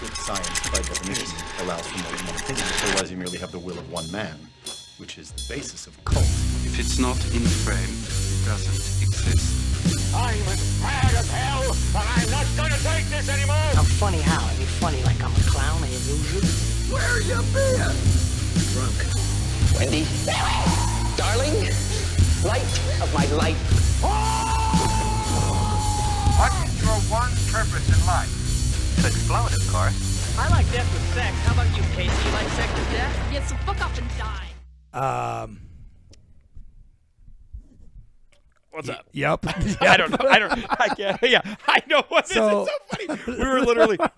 Which science, by definition, allows for more than one opinion. Otherwise, you merely have the will of one man, which is the basis of cult. If it's not in frame, it doesn't exist. I'm as mad as hell, and I'm not gonna take this anymore! I'm funny how? I mean funny like I'm a clown, an illusion? Where you been? Drunk. Wendy, darling, light of my life. What is your one purpose in life? To explode, of course. I like death with sex. How about you, Casey? You like sex with death? Yeah, so fuck up and die. What's up? Yep. I don't know. I can't. Yeah, I know. What So- is it so funny? We were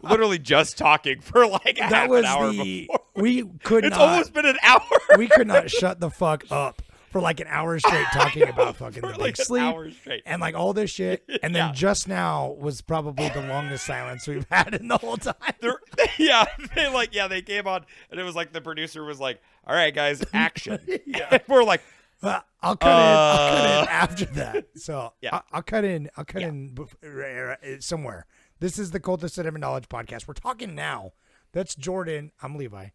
literally just talking for like a half an hour before. We could It's not. almost been an hour. We could not shut the fuck up for like an hour straight talking about fucking For the like big an sleep hour straight. and like all this shit. And then Yeah. just now was probably the longest silence we've had in the whole time. They came on and it was like the producer was like, "All right, guys, action." And we're like, I'll cut in after that. So Yeah. I'll cut in somewhere. This is the Cult of Cinema Knowledge podcast. We're talking now. That's Jordan. I'm Levi.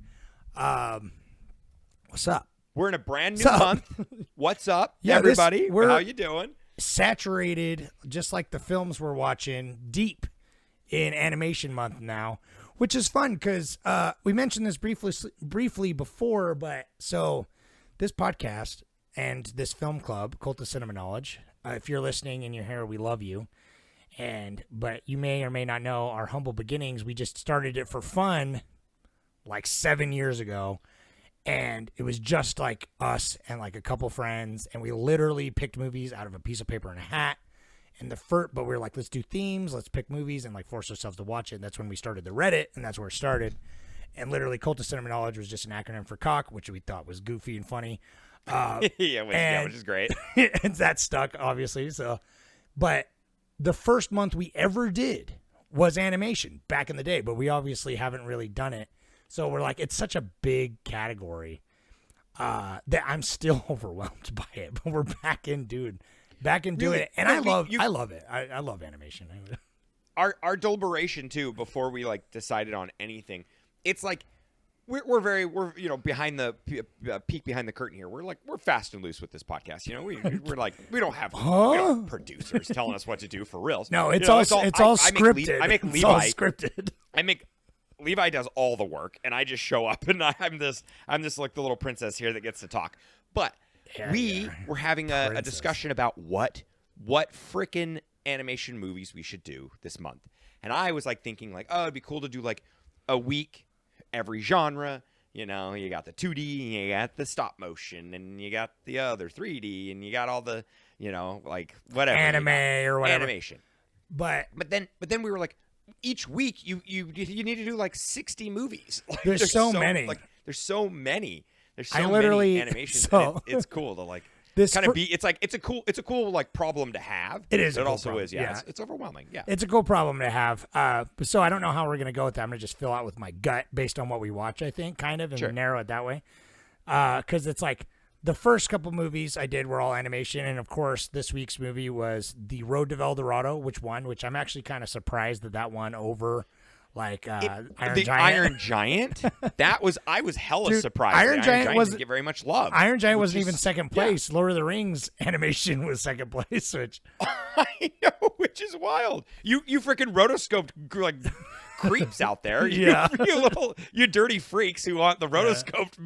What's up? we're in a brand new Sup? month. What's up, Yeah, everybody? we're- How you doing? Saturated, just like the films we're watching, deep in animation month now, which is fun because we mentioned this briefly before, but so this podcast and this film club, Cult of Cinema Knowledge, if you're listening and you're here, we love you. But you may or may not know our humble beginnings. We just started it for fun like 7 years ago. And it was just like us and like a couple friends. And we literally picked movies out of a piece of paper and a hat. And but we were like, let's do themes, let's pick movies and like force ourselves to watch it. And that's when we started the Reddit, and that's where it started. And literally Cult of Cinema Knowledge was just an acronym for cock, which we thought was goofy and funny. Which is great. And that stuck, obviously. So, but the first month we ever did was animation back in the day, but we obviously haven't really done it. So we're like, it's such a big category that I'm still overwhelmed by it. But we're back into it, and I love it. I love animation. Our deliberation too before we like decided on anything. It's like we're behind the peek behind the curtain here. We're fast and loose with this podcast. We're like we don't have producers telling us what to do for reals. No, it's You know, all scripted. I make It's Levi all scripted. Levi does all the work, and I just show up, and I'm this like the little princess here that gets to talk. But we're having a discussion about what frickin' animation movies we should do this month. And I was like thinking like, oh, it'd be cool to do like a week, every genre. You got the 2D, and you got the stop motion, and you got the other 3D, and you got all the, like whatever. Anime or whatever. Animation. But then we were like, each week you need to do like 60 movies. Like, there's so many. There's so many. There's so many animations. And it's cool to like this kind of be. It's a cool like problem to have. It is. It a cool also problem. is. Yeah. It's overwhelming. Yeah. It's a cool problem to have. So I don't know how we're gonna go with that. I'm gonna just fill out with my gut based on what we watch. I think kind of and narrow it that way. Because it's like the first couple movies I did were all animation, and of course this week's movie was The Road to El Dorado, which I'm actually kind of surprised that won over like Iron Giant. Iron Giant. I was hella surprised. Iron Giant didn't get very much love. Iron Giant wasn't even second place. Lord of the Rings animation was second place, which I know, which is wild. You freaking rotoscoped like creeps out there. Yeah. you dirty freaks who want the rotoscoped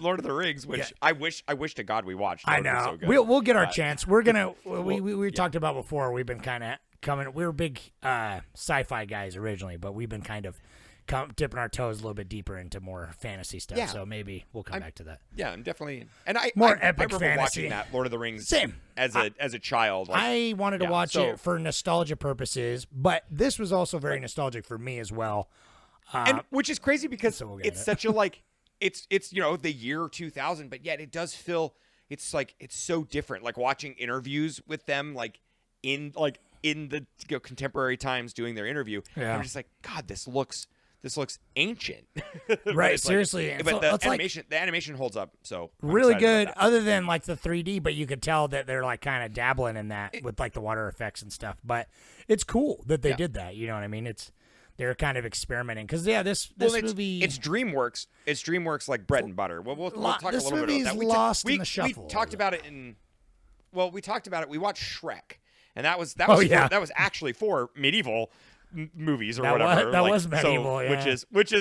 Lord of the Rings, which I wish to God we watched. I know. So good. We'll get our chance. We're gonna. We talked about before. We've been kind of coming. We were big sci-fi guys originally, but we've been kind of dipping our toes a little bit deeper into more fantasy stuff. Yeah. So maybe we'll come back to that. Yeah, I'm definitely. And I epic remember fantasy. watching that Lord of the Rings Same. as a child. Like, I wanted to watch it for nostalgia purposes, but this was also very nostalgic for me as well. And which is crazy because it's such a like it's the year 2000, but yet it does feel it's so different. Like watching interviews with them, like in the contemporary times doing their interview. Yeah. I'm just like, God, this looks ancient. Right, seriously. But the animation holds up. So I'm really excited good. about that. Other than like the 3D, but you could tell that they're like kind of dabbling in that with like the water effects and stuff. But it's cool that they did that. You know what I mean? they're kind of experimenting because this movie it's DreamWorks. It's DreamWorks like bread and butter. We'll talk a this little bit about movie's that. lost in the shuffle. We talked about it in. Well, we talked about it. We watched Shrek, and that was that was actually for medieval movies or whatever. That was medieval, which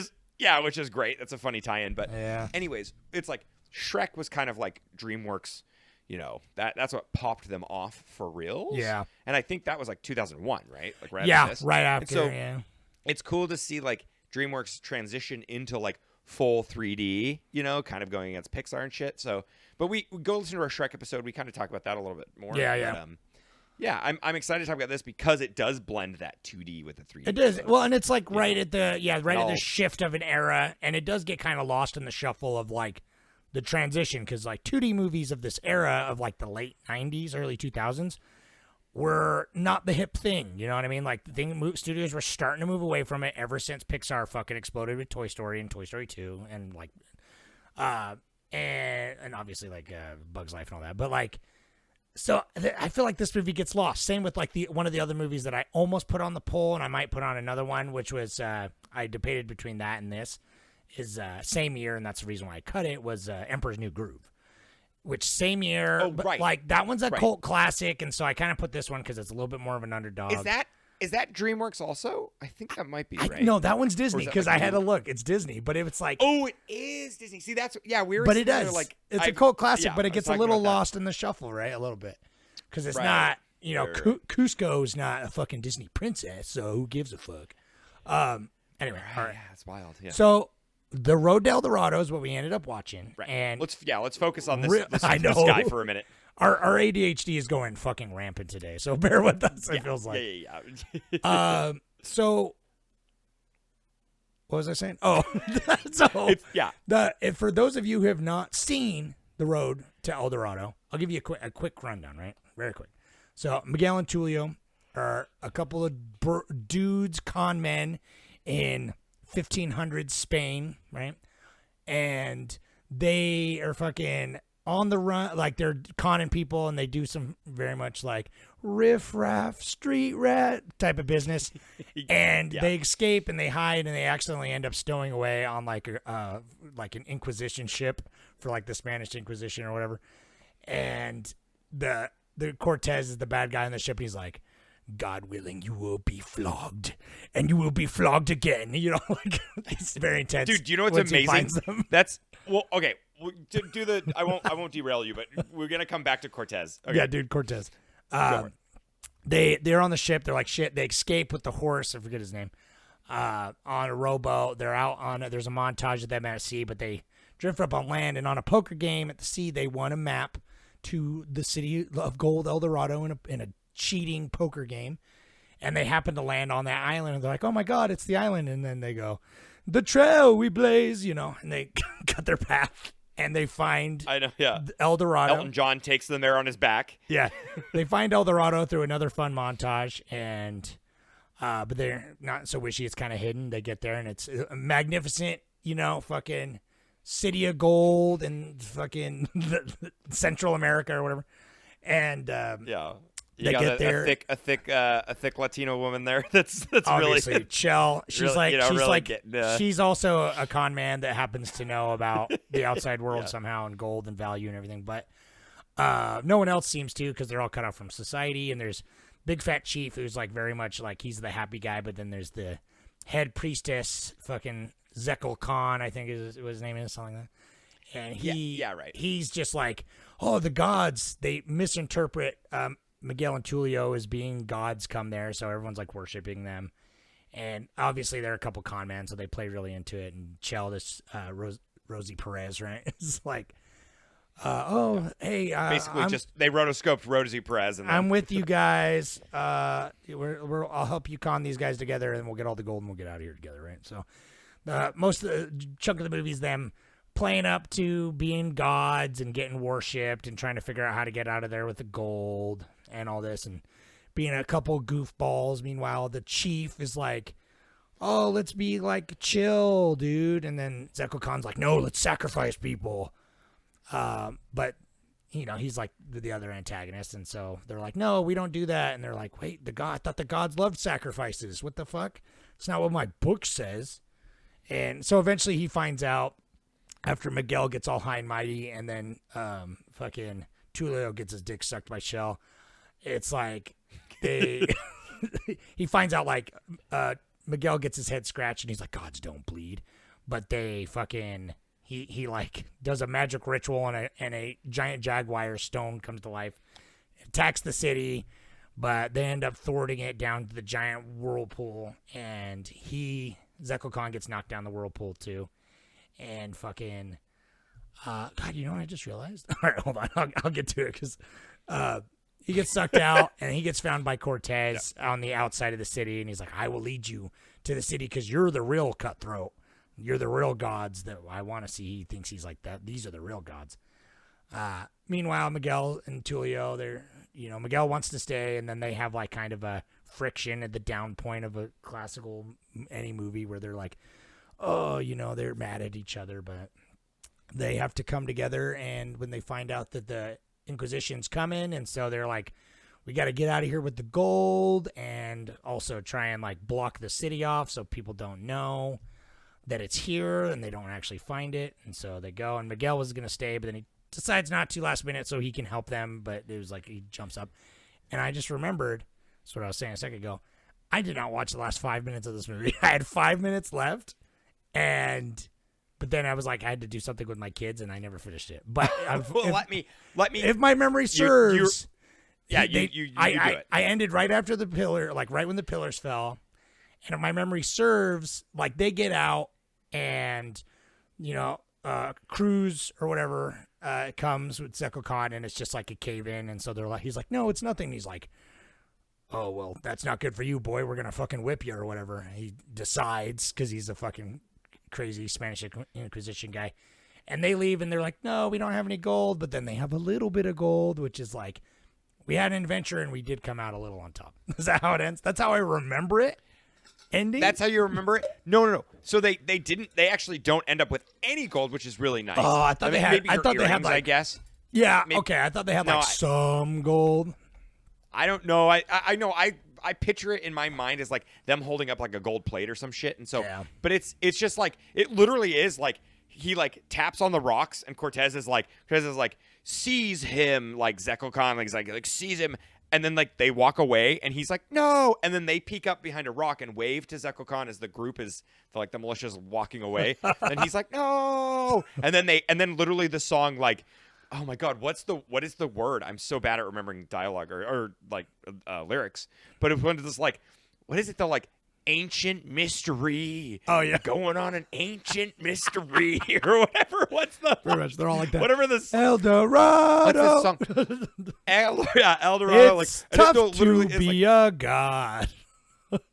is great. That's a funny tie-in. But anyways, it's like Shrek was kind of like DreamWorks. You know, that's what popped them off for real. Yeah. And I think that was like 2001, right? Like right yeah, after this. right after. So it's cool to see like DreamWorks transition into like full 3D, you know, kind of going against Pixar and shit. So, but we go listen to our Shrek episode. We kind of talk about that a little bit more. Yeah. But, I'm excited to talk about this because it does blend that 2D with the 3D. It does. Well, and it's like right at the shift of an era, and it does get kind of lost in the shuffle of like the transition because like 2D movies of this era of like the late 90s, early 2000s were not the hip thing. You know what I mean? Like studios were starting to move away from it ever since Pixar fucking exploded with Toy Story and Toy Story 2 and like and obviously like Bug's Life and all that. But like so I feel like this movie gets lost. Same with like one of the other movies that I almost put on the poll and I might put on another one, which was I debated between that and this. Is same year, and that's the reason why I cut it, was Emperor's New Groove, which same year, but like that one's a cult classic, and so I kind of put this one because it's a little bit more of an underdog. Is that DreamWorks also? I think that might be right. No, that one's Disney because I had to look. It's Disney, but it's like it is Disney. See, that's we were. But it does. Like it's a cult classic, but it gets a little lost in the shuffle, right? A little bit because it's not. You know, Cusco's not a fucking Disney princess, so who gives a fuck? Anyway, all right. Yeah, it's wild. Yeah. So. The Road to El Dorado is what we ended up watching, right. And let's focus on this guy for a minute. Our ADHD is going fucking rampant today, so bear with us. It feels like. Yeah. So, what was I saying? Oh, for those of you who have not seen The Road to El Dorado, I'll give you a quick rundown, right? Very quick. So Miguel and Tulio are a couple of dudes, con men in 1500s Spain, right? And they are fucking on the run, like they're conning people, and they do some very much like riff-raff, street rat type of business. And they escape and they hide, and they accidentally end up stowing away on like an Inquisition ship for like the Spanish Inquisition or whatever. And the Cortez is the bad guy on the ship. He's like, God willing, you will be flogged, and you will be flogged again. You know, like it's very intense. Dude, do you know what's amazing? That's okay. Do the. I won't derail you, but we're gonna come back to Cortez. Okay. Yeah, dude, Cortez. They're on the ship. They're like shit. They escape with the horse. I forget his name. On a rowboat. They're out on it. There's a montage of them at sea, but they drift up on land, and on a poker game at the sea, they won a map to the city of gold, El Dorado, in a cheating poker game, and they happen to land on that island, and they're like, oh my god, it's the island. And then they go, the trail we blaze, you know, and they cut their path and they find El Dorado. Elton John takes them there on his back. Yeah. They find El Dorado through another fun montage, and but they're not so wishy. It's kind of hidden. They get there and it's a magnificent, you know, fucking city of gold and fucking Central America or whatever. And You got a thick Latino woman there. That's obviously really Chell. She's really she's also a con man that happens to know about the outside world somehow and gold and value and everything. But no one else seems to, because they're all cut off from society. And there's Big Fat Chief, who's like very much like he's the happy guy. But then there's the head priestess, fucking Zekel Khan, I think is what his name is, something like that. And he's just like, oh, the gods. They misinterpret Miguel and Tulio as being gods come there, so everyone's like worshiping them. And obviously they're a couple con men, so they play really into it. And Chell, this Rosie Perez, right? It's like, hey, basically they rotoscoped Rosie Perez, and I'm with you guys. I'll help you con these guys together, and we'll get all the gold, and we'll get out of here together, right? So most of the chunk of the movie is them playing up to being gods and getting worshipped and trying to figure out how to get out of there with the gold and all this, and being a couple goofballs. Meanwhile, the chief is like, oh, let's be like chill, dude. And then Zekel Khan's like, no, let's sacrifice people. But he's like the other antagonist, and so they're like, no, we don't do that, and they're like, wait, I thought the gods loved sacrifices. What the fuck? It's not what my book says. And so eventually he finds out after Miguel gets all high and mighty, and then fucking Tulio gets his dick sucked by Shell. It's like he finds out like Miguel gets his head scratched, and he's like, gods don't bleed, but they fucking he like does a magic ritual, and a giant jaguar stone comes to life, attacks the city, but they end up thwarting it down to the giant whirlpool, and Zekko Khan gets knocked down the whirlpool too, and fucking God, you know what I just realized? All right, hold on, I'll get to it because he gets sucked out, and he gets found by Cortez on the outside of the city, and he's like, I will lead you to the city because you're the real cutthroat. You're the real gods that I want to see. He thinks he's like that. These are the real gods. Meanwhile, Miguel and Tulio, Miguel wants to stay, and then they have like kind of a friction at the down point of a classical any movie where they're like, oh, they're mad at each other, but they have to come together. And when they find out that the Inquisition's coming, and so they're like, we got to get out of here with the gold, and also try and like block the city off so people don't know that it's here, and they don't actually find it. And so they go, and Miguel was going to stay, but then he decides not to last minute so he can help them, but it was like he jumps up. And I just remembered, that's what I was saying a second ago, I did not watch the last 5 minutes of this movie. I had 5 minutes left, but then I was like, I had to do something with my kids, and I never finished it. But well, let me. If my memory serves, you do it. I ended right after the pillar, like right when the pillars fell, and if my memory serves, like they get out, and Cruz or whatever comes with Zekko Khan, and it's just like a cave in, and so he's like, no, it's nothing. He's like, oh well, that's not good for you, boy. We're gonna fucking whip you or whatever. He decides because he's a fucking crazy Spanish Inquisition guy, and they leave, and they're like, no, we don't have any gold, but then they have a little bit of gold, which is like, we had an adventure and we did come out a little on top. Is that how it ends? That's how I remember it ending. That's how you remember it? No. So they actually don't end up with any gold, which is really nice. Oh, I thought they had. I thought they had like, I guess. Yeah. Okay. I thought they had some gold. I don't know. I know. I picture it in my mind as like them holding up like a gold plate or some shit, and so. Yeah. But it's just like it literally is like he like taps on the rocks, and Cortez is like sees him, like Zekko Khan, like sees him, and then like they walk away, and he's like no, and then they peek up behind a rock and wave to Zekko Khan as the group is like the militia's walking away, and he's like no, and then literally the song like, oh my god, what is the word? I'm so bad at remembering dialogue or like lyrics, but it was this like, what is it though, like ancient mystery. Oh yeah, going on an ancient mystery or whatever. What's the? Pretty much, they're all like that. Whatever this. El Dorado. What's this song? El Dorado. It's tough to be a god.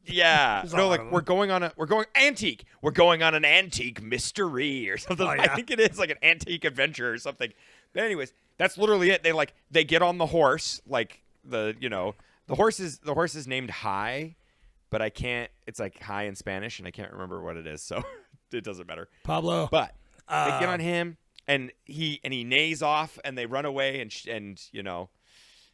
Yeah, no, like we're going on antique. We're going on an antique mystery or something. Oh, yeah. I think it is like an antique adventure or something. But anyways, that's literally it. They get on the horse, like the horse is named High. But I can't. It's like high in Spanish, and I can't remember what it is, so it doesn't matter. Pablo. But they get on him, and he neighs off, and they run away, and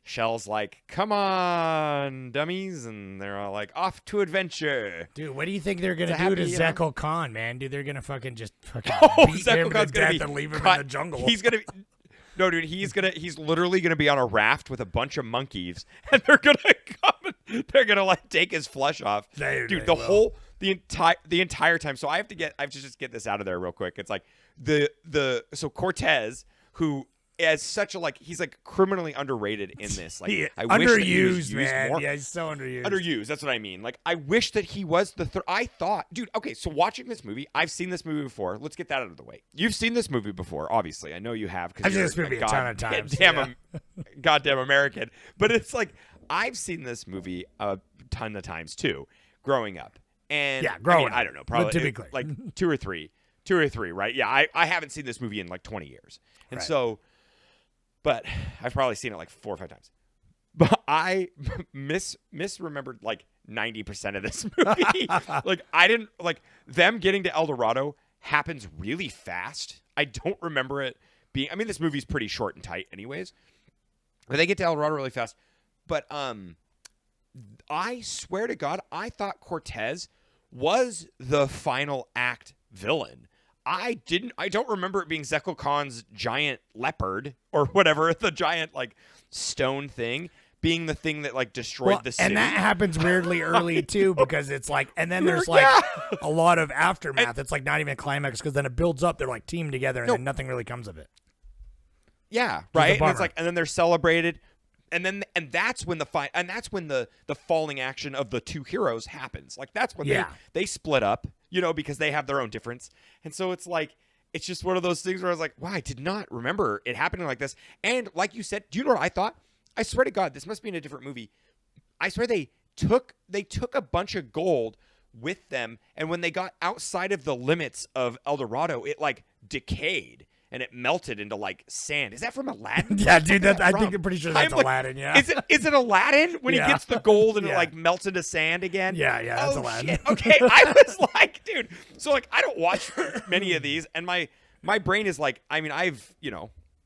Shell's like, "Come on, dummies!" And they're all like, "Off to adventure." Dude, what do you think they're gonna do to Zekko Khan, man? Dude, they're gonna fucking just fucking beat Zekko him Khan's to death and leave him in the jungle. He's gonna. No, dude, he's literally gonna be on a raft with a bunch of monkeys, and they're gonna come. They're gonna like take his flesh off, dude. The entire time. So I have to just get this out of there real quick. It's like so Cortez, who is such a like, he's like criminally underrated in this. Like, I wish that he was used man. more. Yeah, he's so underused. Underused. That's what I mean. Like, I wish that he was the I thought, dude. Okay, so watching this movie, I've seen this movie before. Let's get that out of the way. You've seen this movie before, obviously. I know you have. I've seen this movie a ton of times. Goddamn American. But it's like I've seen this movie a ton of times too, growing up. And yeah, growing up. I don't know, probably typically like two or three, right? Yeah, I haven't seen this movie in like 20 years, and so. But I've probably seen it like 4 or 5 times. But I misremembered like 90% of this movie. Like I didn't like them getting to El Dorado happens really fast. I don't remember it being. I mean, this movie's pretty short and tight, anyways. But they get to El Dorado really fast. But I swear to God, I thought Cortez was the final act villain. I don't remember it being Zekel Khan's giant leopard or whatever, the giant like stone thing being the thing that like destroyed the city. And that happens weirdly early too, because it's like, and then there's like a lot of aftermath. It's like not even a climax, because then it builds up. They're like teamed together, and then nothing really comes of it. Yeah, right. And it's like, and then they're celebrated, and that's when the falling action of the two heroes happens. Like that's when they split up, because they have their own difference. And so it's like, it's just one of those things where I was like, wow, I did not remember it happening like this. And like you said, do you know what I thought? I swear to God, this must be in a different movie. I swear they took a bunch of gold with them, and when they got outside of the limits of El Dorado, it like decayed and it melted into like sand. Is that from Aladdin? Yeah, dude, I think I'm pretty sure that's Aladdin. Yeah, is it Aladdin when he gets the gold and it like melts into sand again? Yeah, that's Aladdin. Shit. Okay, I was like, dude. So like, I don't watch many of these, and my brain is like, I mean, I've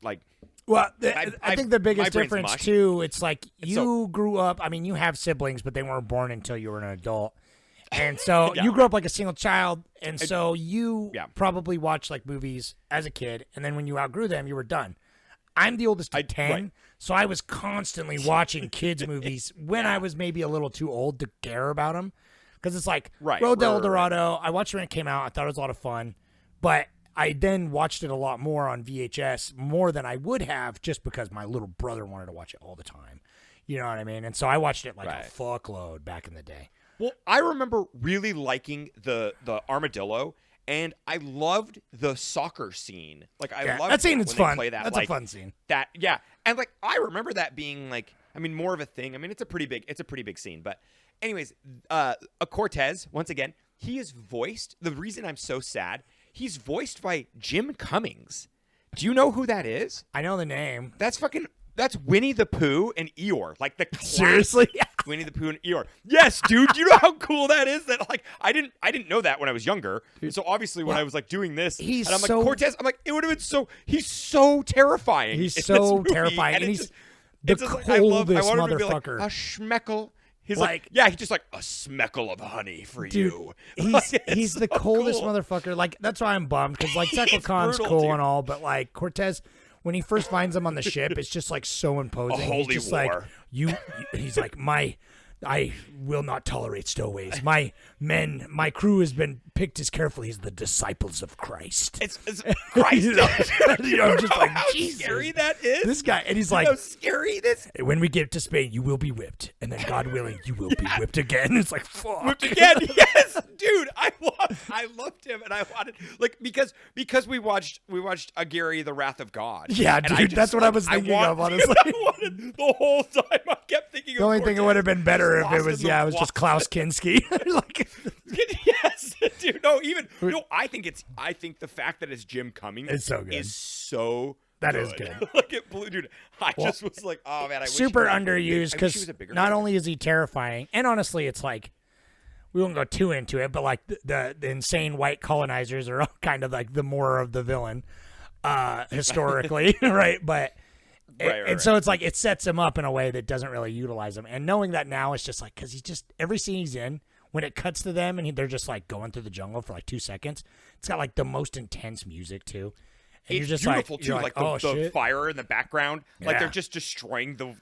like. Well, I think the biggest difference mush. too, it's like you grew up. I mean, you have siblings, but they weren't born until you were an adult. And so you grew up like a single child, and so you probably watched like movies as a kid, and then when you outgrew them, you were done. I'm the oldest of 10, so I was constantly watching kids' movies when I was maybe a little too old to care about them, because it's like Road to El Dorado. I watched it when it came out. I thought it was a lot of fun, but I then watched it a lot more on VHS, more than I would have, just because my little brother wanted to watch it all the time. You know what I mean? And so I watched it like a fuckload back in the day. Well, I remember really liking the armadillo, and I loved the soccer scene. Like I loved that scene. It's fun. That's a fun scene. And like I remember that being like, I mean, more of a thing. I mean, it's a pretty big scene. But anyways, a Cortez, once again, he is voiced. The reason I'm so sad, he's voiced by Jim Cummings. Do you know who that is? I know the name. That's Winnie the Pooh and Eeyore. Like the classic seriously Winnie the Pooh and Eeyore. Yes, dude. Do you know how cool that is? That like I didn't know that when I was younger. So obviously when I was like doing this, and I'm like Cortez, I'm like, it would have been so. He's so terrifying. He's so terrifying, and he's the coldest motherfucker. A schmeckle. He's like he's just like a smeckle of honey for you. He's the coldest motherfucker. Like that's why I'm bummed, because like Zekel Khan's cool and all, but like Cortez, when he first finds him on the ship, it's just like so imposing. A holy he's just war. Like he's like, I will not tolerate stowaways. My crew has been picked as carefully as the disciples of Christ. It's Christ. I'm just like, how Jesus. Scary that is. This guy, and he's like, how scary this. When we get to Spain, you will be whipped, and then God willing, you will be whipped again. It's like, fuck. Whipped again. Yes, dude. I loved him, and I wanted because we watched Gary, the Wrath of God. Yeah, dude. That's what I was thinking of. Honestly, I wanted the whole time. I kept thinking. The only thing it would have been better if it was it was just Klaus Kinski. Like, yes, dude. No, I think the fact that it's Jim Cummings is so good. Is so that good. Is good. Like it blew, dude. I just was like, oh man, I super wish underused, because not only is he terrifying, and honestly, it's like we won't go too into it, but like the insane white colonizers are kind of like the more of the villain historically, right? But. And so it's like it sets him up in a way that doesn't really utilize him. And knowing that now, it's just like, because he's just every scene he's in, when it cuts to them and they're just like going through the jungle for like 2 seconds, it's got like the most intense music too. And it's you're just beautiful like, too, like the fire in the background, like they're just destroying the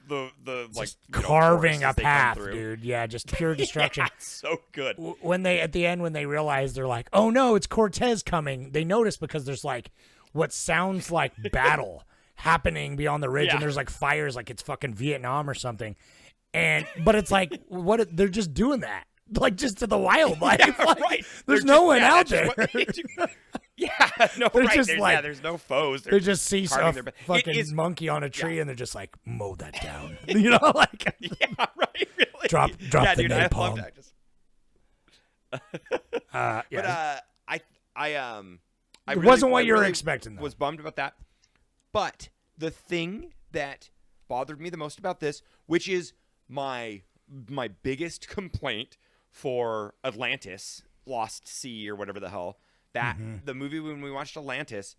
like carving a path, dude. Yeah, just pure destruction. It's so good. When they at the end, when they realize they're like, oh no, it's Cortez coming. They notice because there's like what sounds like battle happening beyond the ridge, and there's like fires, like it's fucking Vietnam or something. But it's like they're just doing that, like just to the wildlife. Like, there's no one out there. There's no foes. They just see some fucking monkey on a tree, and they're just like, mow that down. Like right, really. Drop the napalm. I love that. It wasn't what you were expecting, though. Was bummed about that. But the thing that bothered me the most about this, which is my biggest complaint for Atlantis, Lost Sea or whatever the hell, that the movie when we watched Atlantis,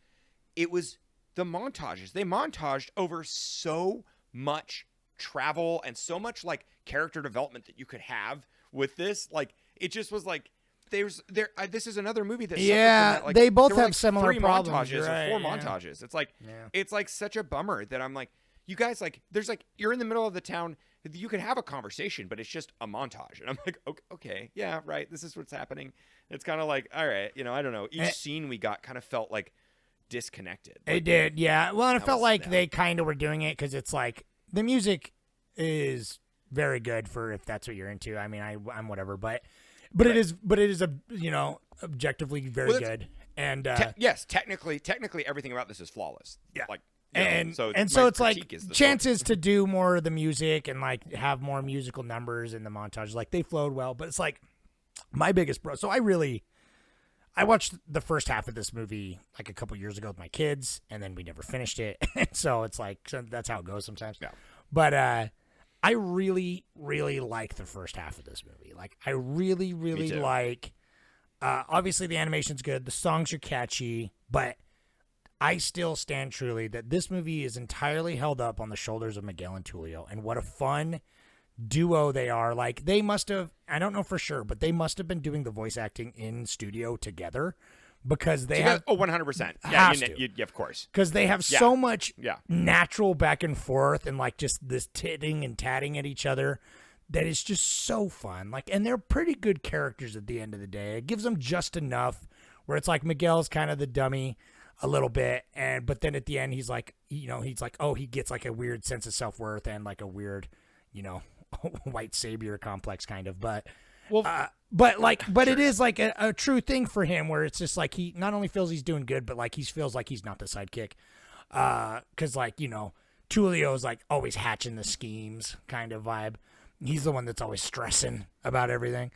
it was the montages. They montaged over so much travel and so much like character development that you could have with this. Like it just was like this is another movie that suffered from that. Like, they both there were, have like, similar 3 problems. montages Right, or 4 yeah. montages. It's like such a bummer that I'm like, you guys, like there's like you're in the middle of the town, you can have a conversation, but it's just a montage. And I'm like, okay, yeah, right, this is what's happening. It's kind of like, all right, I don't know, each scene we got kind of felt like disconnected. It did, yeah. Well, and it felt like yeah. they kind of were doing it because it's like the music is very good for if that's what you're into. I mean, I'm whatever, but it is a objectively very good. And yes, technically everything about this is flawless. Yeah. Like so it's like chances to do more of the music and like have more musical numbers in the montage. Like they flowed well, but it's like my biggest so I watched the first half of this movie like a couple years ago with my kids, and then we never finished it. So it's like that's how it goes sometimes. Yeah. But I really, really like the first half of this movie. Like I really, really like. Obviously, the animation's good. The songs are catchy, but I still stand truly that this movie is entirely held up on the shoulders of Miguel and Tulio, and what a fun duo they are. Like they must have, I don't know for sure, but they must have been doing the voice acting in studio together because they have 100%. Yeah, of course. Because they have so much Yeah. natural back and forth and like just this titting and tatting at each other that is just so fun. Like, and they're pretty good characters at the end of the day. It gives them just enough where it's like Miguel's kind of the dummy a little bit, but then at the end he's like, oh, he gets like a weird sense of self-worth and like a weird, white savior complex kind of, but it is like a true thing for him where it's just like he not only feels he's doing good, but like he feels like he's not the sidekick. Cause like, Tulio's like always hatching the schemes kind of vibe. He's the one that's always stressing about everything.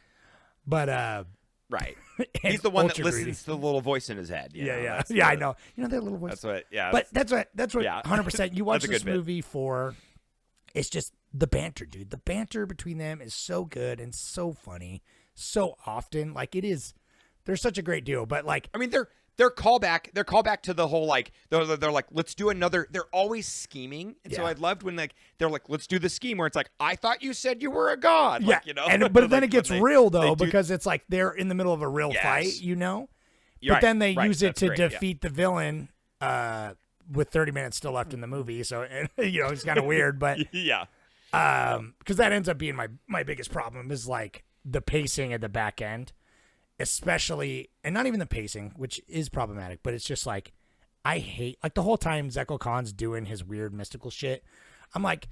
But right. He's the one that listens greedy. to the little voice in his head. Yeah. I know. That little voice. That's what. Yeah. But that's what. Yeah. 100%. You watch That's a this good bit. movie for. It's just the banter, dude. The banter between them is so good and so funny, so often. Like it is. They're such a great duo. But like, I mean, they're callback to the whole like they're like, let's do another. They're always scheming, and so I loved when like they're like, let's do the scheme where it's like, I thought you said you were a god. Yeah, Like, but then like, it gets when real though because it's like they're in the middle of a real fight, But then they use it to defeat the villain with 30 minutes still left in the movie. So it's kind of weird, but yeah, because that ends up being my biggest problem is like the pacing at the back end, especially, and not even the pacing, which is problematic, but it's just like I hate like the whole time Zekel Khan's doing his weird mystical shit. I'm like,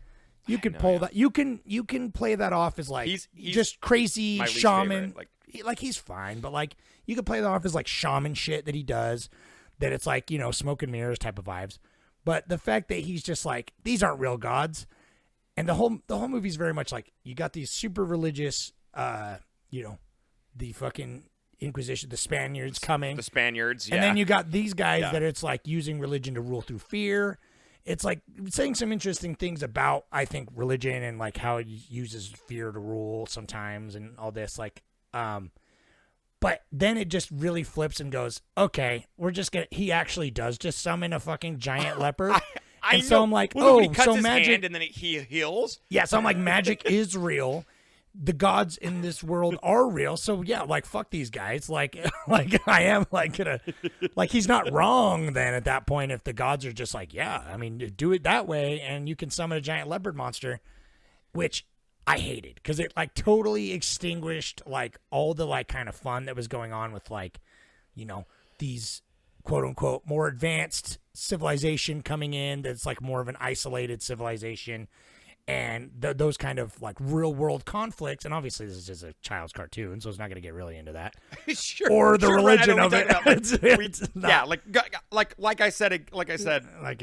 you can pull that, you can play that off as like he's just crazy my least shaman. favorite, He's fine, but like you can play that off as like shaman shit that he does. That it's like smoke and mirrors type of vibes. But the fact that he's just like these aren't real gods, and the whole movie's very much like you got these super religious, the fucking Inquisition, the Spaniards coming. The Spaniards, yeah. And then you got these guys that it's like using religion to rule through fear. It's like saying some interesting things about, I think, religion and like how it uses fear to rule sometimes and all this. Like, but then it just really flips and goes, okay, he actually does just summon a fucking giant leopard. I know. So I'm like, when he cuts so his magic. hand and then he heals. Yeah, so I'm like, magic is real. The gods in this world are real. So yeah, like fuck these guys. Like I am like gonna like he's not wrong then at that point if the gods are just like, yeah, I mean do it that way and you can summon a giant leopard monster, which I hated because it like totally extinguished like all the like kind of fun that was going on with like, these quote unquote more advanced civilization coming in that's like more of an isolated civilization. And those kind of like real world conflicts, and obviously this is just a child's cartoon, so it's not going to get really into that. Sure, or the religion right, of it. It's not. Yeah, like I said like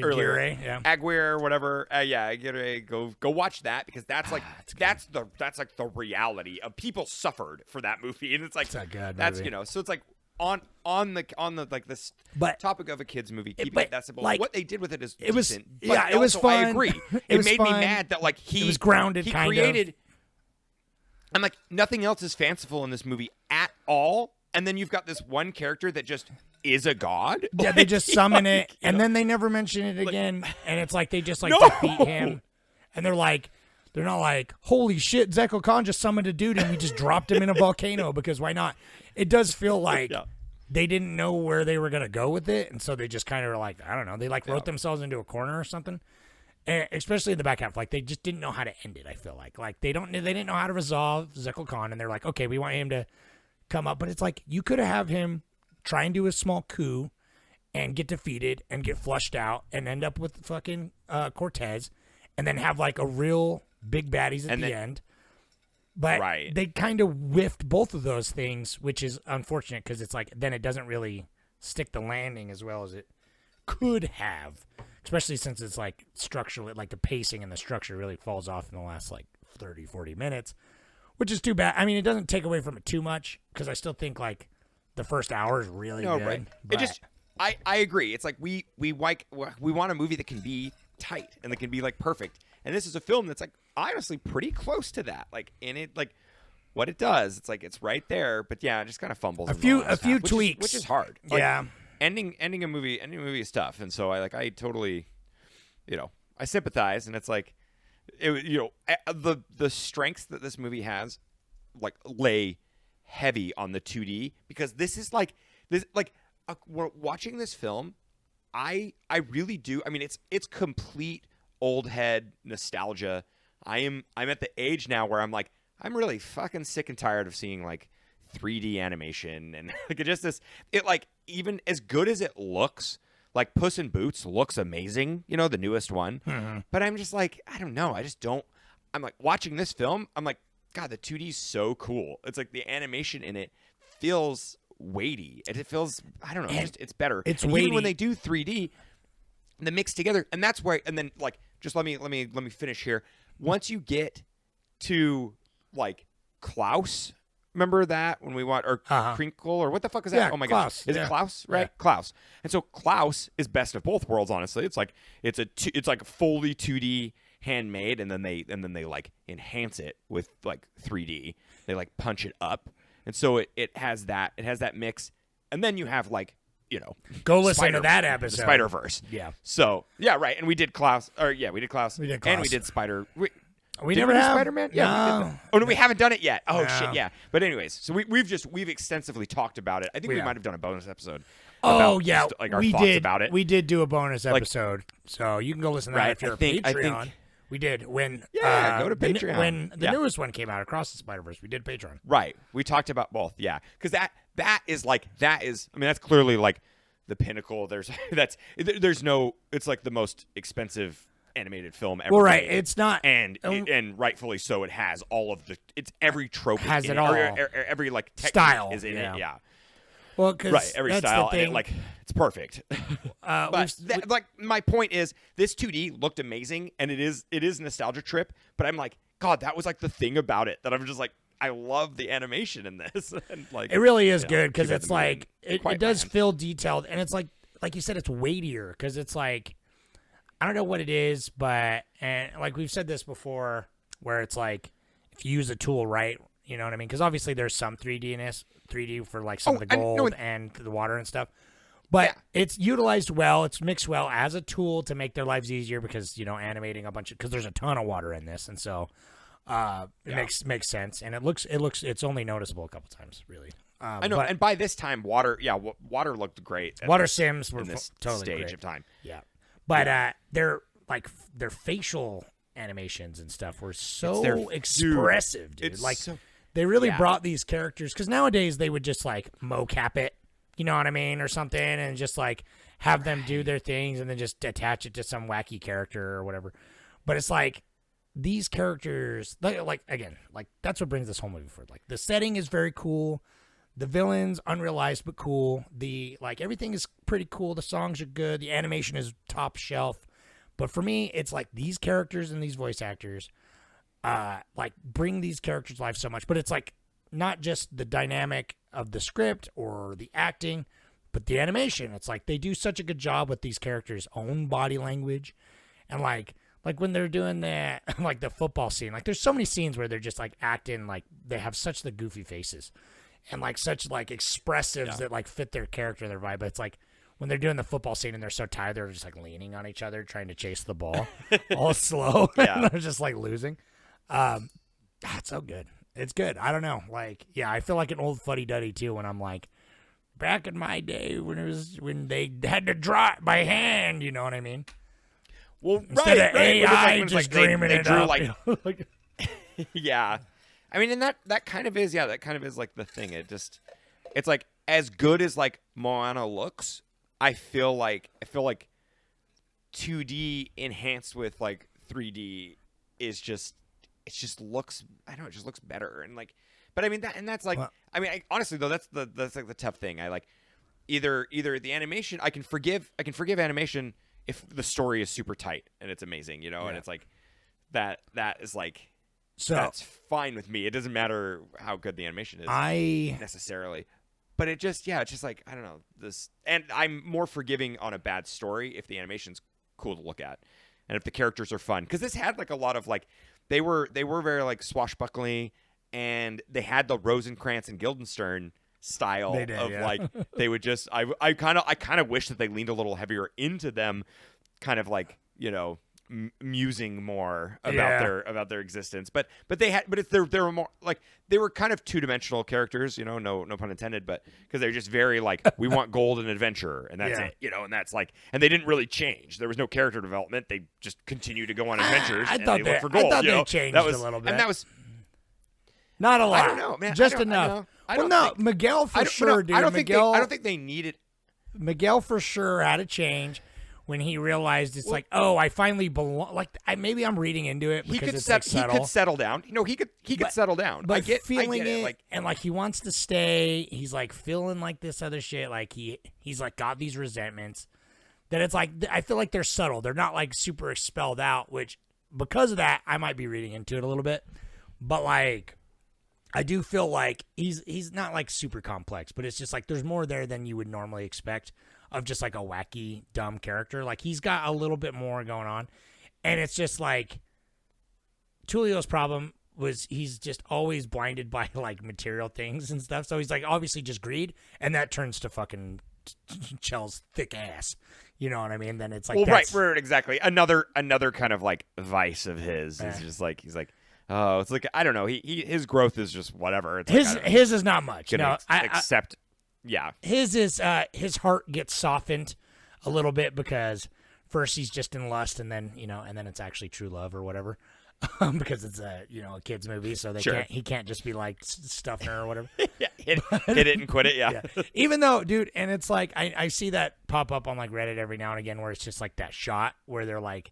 earlier, Aguirre, yeah. Aguirre, whatever. Aguirre, go watch that because that's like that's like the reality of people suffered for that movie, and it's like it's a good that's movie. so it's like on the like this topic of a kids movie, keeping it that simple. Like, what they did with it is it was decent, but it was also, fun. I agree. It It was made me fun. mad that like it was grounded. He kind created. of. I'm like nothing else is fanciful in this movie at all. and then you've got this one character that just is a god. Yeah, they just summon it, and then they never mention it again. And it's like they just like defeat him, and they're not like, holy shit, Zekel Khan just summoned a dude, and we just dropped him in a volcano because why not? It does feel like they didn't know where they were gonna go with it, and so they just kind of like, I don't know, they like wrote themselves into a corner or something. And especially in the back half, like they just didn't know how to end it. I feel like they didn't know how to resolve Zekel Khan, and they're like, okay, we want him to come up, but it's like you could have him try and do a small coup and get defeated and get flushed out and end up with fucking Cortez, and then have like a real big baddies at the end. But they kind of whiffed both of those things, which is unfortunate because it's like then it doesn't really stick the landing as well as it could have. Especially since it's like structurally, like the pacing and the structure really falls off in the last like 30, 40 minutes, which is too bad. I mean, it doesn't take away from it too much because I still think like the first hour is really good. Right. But... It just, I agree. It's like we want a movie that can be tight and that can be like perfect. And this is a film that's like honestly pretty close to that. Like in it, like what it does, it's like it's right there. But yeah, it just kind of fumbles. A few tweaks, which is hard. Like, yeah. Ending a movie is tough, and so I totally, I sympathize, and it's like, the strengths that this movie has, like lay heavy on the 2D because this is like we're watching this film, I really do. I mean, it's complete old head nostalgia. I'm at the age now where I'm like I'm really fucking sick and tired of seeing like 3D animation and like it even as good as it looks, like Puss in Boots looks amazing, the newest one. Mm-hmm. But I'm just like, I don't know. I'm like watching this film. I'm like, God, the 2D is so cool. It's like the animation in it feels weighty. It feels, I don't know, it's better. It's and weighty. Even when they do 3D, the mix together, and that's where, and then like, just let me finish here. Once you get to like Klaus. Remember that when we want or Krinkle or what the fuck is that? Yeah, oh my Klaus. gosh, is it Klaus? Right, yeah. Klaus. And so Klaus is best of both worlds. Honestly, it's like it's like fully 2D handmade, and then they like enhance it with like 3D. They like punch it up, and so it has that mix. And then you have like go listen to that episode, the Spider-Verse. Yeah. So yeah, right. And we did Klaus. We did Klaus, and we did Spider. We never have Spider-Man. Yeah, no. we did that. Oh no, we haven't done it yet. Oh no. shit, yeah. But anyways, so we've extensively talked about it. I think we might have done a bonus episode. Oh about yeah, just, like our thoughts about it. We did do a bonus episode, so you can go listen to that if you're a Patreon. I think, we did when go to Patreon when the newest one came out, Across the Spider-Verse. We did Patreon. Right, we talked about both. Yeah, because that is. I mean, that's clearly like the pinnacle. It's like the most expensive animated film ever. Well, right, made. it's not, and rightfully so. It has all of every trope has it in all. Every like style is in it. Yeah. Well, because every that's style, the thing. and like it's perfect. But like my point is, this 2D looked amazing, and it is nostalgia trip. But I'm like, God, that was like the thing about it that I'm just like, I love the animation in this. And like, it really is good because it's like it does feel detailed, and it's like you said, it's weightier because it's like. I don't know what it is, but and like we've said this before, where it's like if you use a tool right, you know what I mean? Because obviously there's some 3D for like some of the gold and the water and stuff, but it's utilized well, it's mixed well as a tool to make their lives easier because animating a bunch of because there's a ton of water in this, and so it makes sense, and it's only noticeable a couple times really. I know, and by this time, water looked great. Water sims were this totally stage great. of time. Yeah. But their facial animations and stuff were so expressive, dude. It's like so, they really brought these characters because nowadays they would just like mocap it, you know what I mean, or something, and just like have them do their things and then just attach it to some wacky character or whatever. But it's like these characters, like again, like that's what brings this whole movie forward. Like the setting is very cool. The villains, unrealized but cool. Everything is pretty cool. The songs are good. The animation is top shelf. But for me, it's like these characters and these voice actors, bring these characters to life so much. But it's like not just the dynamic of the script or the acting, but the animation. It's like they do such a good job with these characters' own body language, and like when they're doing that, like the football scene. Like there's so many scenes where they're just like acting like they have such the goofy faces. and like such like expressives that like fit their character and their vibe. But it's like when they're doing the football scene and they're so tired, they're just like leaning on each other trying to chase the ball, all slow. And they're just like losing. It's so good. It's good. I don't know. Like, yeah, I feel like an old fuddy-duddy too when I'm like, back in my day when they had to draw it by hand, you know what I mean? Well, Instead of AI When it's just they dreaming it drew up. like, you know, like- yeah. I mean, and that kind of is, that kind of is like the thing. It's like as good as like Moana looks, I feel like 2D enhanced with like 3D is just, it just looks, I don't know, it just looks better. And like, but I mean that's like, I mean, honestly though, that's like the tough thing. I like either the animation, I can forgive animation if the story is super tight and it's amazing, and it's like that is like, so that's fine with me. It doesn't matter how good the animation is necessarily, but it's just like, I don't know this, and I'm more forgiving on a bad story if the animation's cool to look at and if the characters are fun, because this had like a lot of like they were very like swashbuckling, and they had the Rosencrantz and Guildenstern style like they would just I kind of wish that they leaned a little heavier into them, kind of like musing more about their existence, but they were more like they were kind of two-dimensional characters, no pun intended, but because they were just very like, we want gold and adventure, and that's it, and that's like, and they didn't really change. There was no character development. They just continued to go on adventures. I and thought they looked for gold. I thought they changed a little bit, and that was not a lot. I don't know, man. Just enough. Miguel for sure, dude. I don't think they needed. Miguel for sure had to change when he realized it's like, oh, I finally belong. Like, maybe I'm reading into it because it's like subtle. He could settle down. He could settle down. But I get it, like, and like he wants to stay. He's like feeling like this other shit. Like he's like got these resentments that it's like, I feel like they're subtle. They're not like super spelled out. Which because of that, I might be reading into it a little bit. But like, I do feel like he's not like super complex, but it's just like there's more there than you would normally expect of just like a wacky, dumb character. Like he's got a little bit more going on. And it's just like Tulio's problem was he's just always blinded by like material things and stuff. So he's like obviously just greed, and that turns to fucking Chell's thick ass. You know what I mean? Then it's like, well, right, exactly. Another kind of like vice of his is just like, he's like, oh, it's like, I don't know. His growth is just whatever. It's his is not much. No, except. Yeah. His is his heart gets softened a little bit because first he's just in lust, and then and then it's actually true love or whatever. Because it's a kid's movie, so he can't just be like stuffing her or whatever. Yeah, hit it and quit it. Yeah. Even though, dude, and it's like I see that pop up on like Reddit every now and again where it's just like that shot where they're like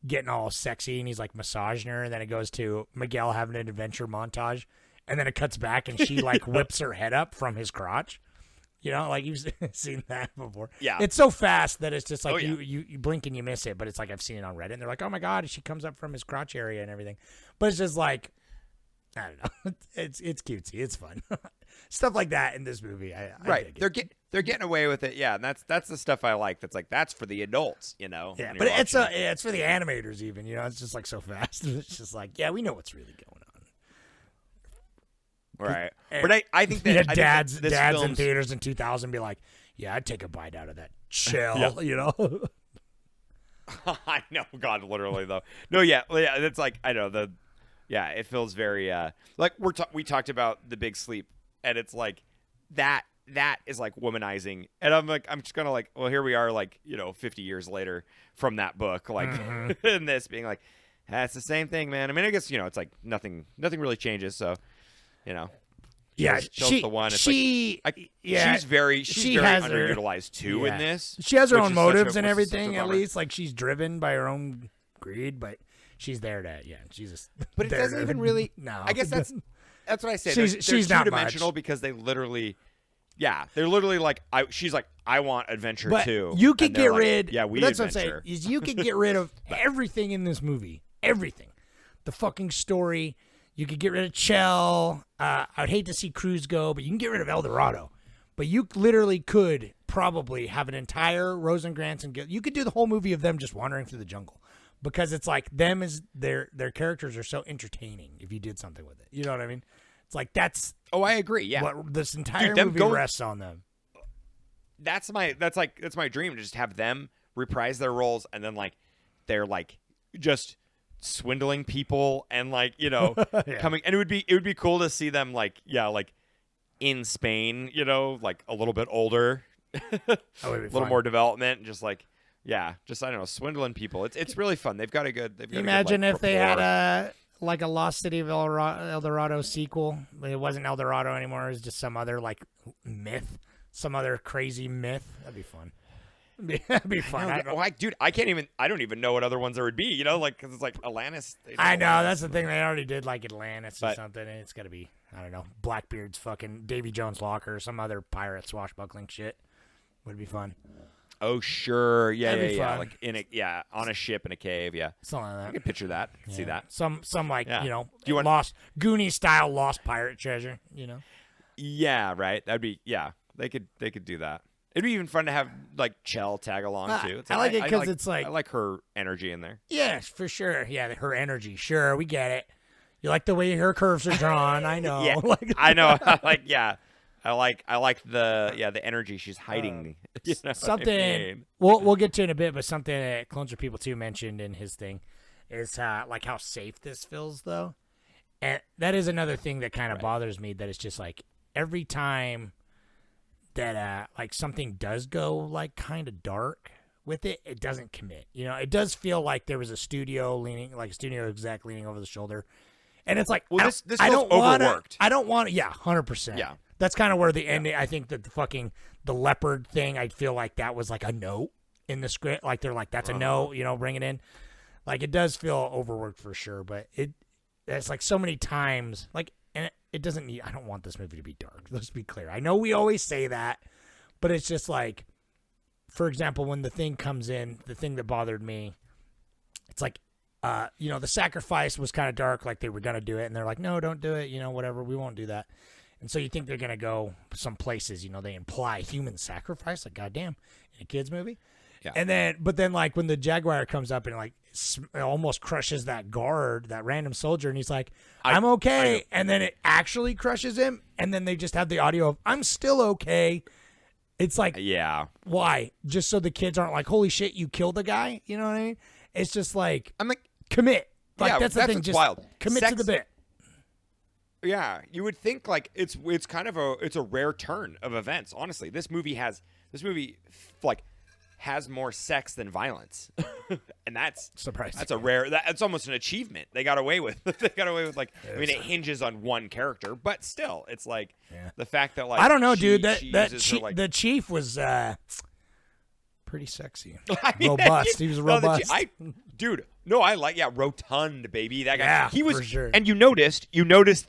getting all sexy and he's like massaging her, and then it goes to Miguel having an adventure montage, and then it cuts back and she like whips her head up from his crotch. Like you've seen that before. Yeah. It's so fast that it's just like you blink and you miss it, but it's like I've seen it on Reddit and they're like, oh my God, she comes up from his crotch area and everything. But it's just like, I don't know. It's cutesy. It's fun. Stuff like that in this movie. I they're getting away with it. Yeah. And that's the stuff I like. That's like, that's for the adults, Yeah. But it's for the animators even, it's just like so fast. It's just like, yeah, we know what's really going on. Right, but I think that dads in theaters in 2000 be like, yeah, I'd take a bite out of that shell, I know, God, literally though. No, yeah, it's like I know it feels very like we talked about The Big Sleep, and it's like that is like womanizing, and I'm just gonna like, well, here we are, like 50 years later from that book, like, and this being like, that's the same thing, man. I mean, I guess it's like nothing really changes, so. She's the one. She's very underutilized too in this. She has her own motives and everything. At least, like she's driven by her own greed, but she's there to she's just. But it doesn't even really. No, I guess that's what I say. She's not two-dimensional because they literally. Yeah, they're literally like she's like, I want adventure too. You could get rid. Yeah, we. That's what I'm saying. Is you could get rid of everything in this movie. Everything, the fucking story. You could get rid of Chell. I'd hate to see Cruz go, but you can get rid of El Dorado. But you literally could probably have an entire Rosencrantz and you could do the whole movie of them just wandering through the jungle, because it's like them as their characters are so entertaining if you did something with it. You know what I mean? It's like that's Oh, I agree. Yeah. What this entire them movie going- rests on them. That's my dream, to just have them reprise their roles, and then like they're like just swindling people and like, you know, coming, and it would be cool to see them like in Spain, you know, like a little bit older, a little more development, just like just I don't know, swindling people. It's really fun. They've got a good. Imagine if they had a Lost City of El Dorado sequel. It wasn't El Dorado anymore. It was just some other like myth, some other crazy myth. That'd be fun. That'd be fun. Dude, I don't even know what other ones there would be. You know, like because it's like Atlantis. I know that's the thing. They already did like Atlantis or something. And it's got to be, I don't know, Blackbeard's fucking Davy Jones' locker or some other pirate swashbuckling shit. Would be fun. Oh sure, That'd be fun. Like on a ship in a cave. Yeah, something like that. I can picture that. See that. Some like you know, Do you want lost Goonie style lost pirate treasure. You know. Yeah, right. That'd be They could do that. It'd be even fun to have like Chell tag along too. I like it because it's like I like her energy in there. Yeah, for sure. Yeah, her energy. Sure, we get it. You like the way her curves are drawn. I know. Yeah, I know. I like the energy she's hiding. You know something we'll get to in a bit, but something that Clones of People 2 mentioned in his thing is like how safe this feels though. And that is another thing that kind of bothers me, that it's just like every time that like something does go like kind of dark with it, it doesn't commit. You know, it does feel like there was a studio exec leaning over the shoulder. And it's like, well, this feels overworked. I don't want to, 100%. Yeah. That's kind of where the ending, I think that the leopard thing, I feel like that was like a note in the script. Like they're like, that's a no, you know, bring it in. Like it does feel overworked for sure, but it's like so many times, like, and it doesn't need, I don't want this movie to be dark. Let's be clear. I know we always say that, but it's just like, for example, when the thing comes in, the thing that bothered me, it's like, you know, the sacrifice was kind of dark, like they were going to do it, and they're like, no, don't do it, you know, whatever, we won't do that. And so you think they're going to go some places, you know, they imply human sacrifice, like, goddamn, in a kid's movie. Yeah. And then, but then, like, when the Jaguar comes up and, like, it almost crushes that guard, that random soldier, and he's like, I'm okay. And then it actually crushes him, and then they just have the audio of, I'm still okay. It's like, why? Just so the kids aren't like, holy shit, you killed the guy? You know what I mean? It's just like, I'm like, commit. Like, that's the thing. Just wild. Commit to the bit. Yeah, you would think like it's kind of a rare turn of events. Honestly, this movie has more sex than violence, and that's surprising. That's that's almost an achievement. They got away with. Like, I mean, it hinges on one character, but still, it's like the fact that like I don't know, dude. The chief was pretty sexy, I mean, robust. He was robust. Rotund, baby. That guy. Yeah, he was. For sure. And you noticed